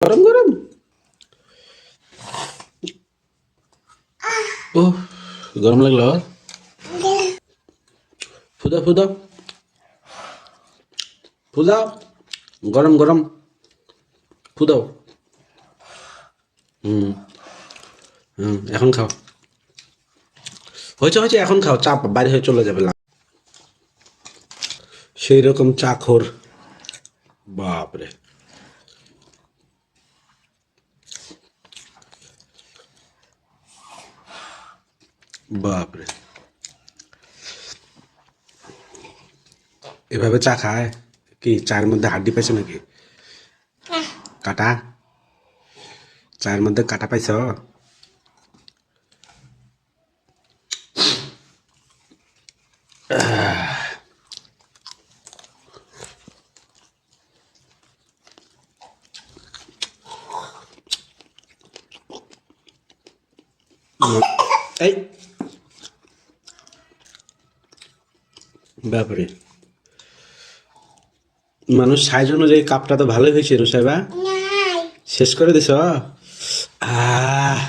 গরম গরম। ও গরম লাগলো। ফুদা ফুদা ফুদা, গরম গরম ফুদাও। হুম হুম, এখন খাও। হয়েছে হয়েছে, এখন খাও, চাপ বাইরে হয়ে চলে যাবে। সেই রকম চাখর, বাপরে। বাপরে, এভাবে চা খায়? কি চায়ের মধ্যে হাড্ডি পাইছো নাকি? কাটা? চায়ের মধ্যে কাটা পাইছ? এই বাপরে, মানুষ সাইজ অনুযায়ী কাপটা তো ভালোই হয়েছে রুসাইবা। শেষ করে দিছ? আহ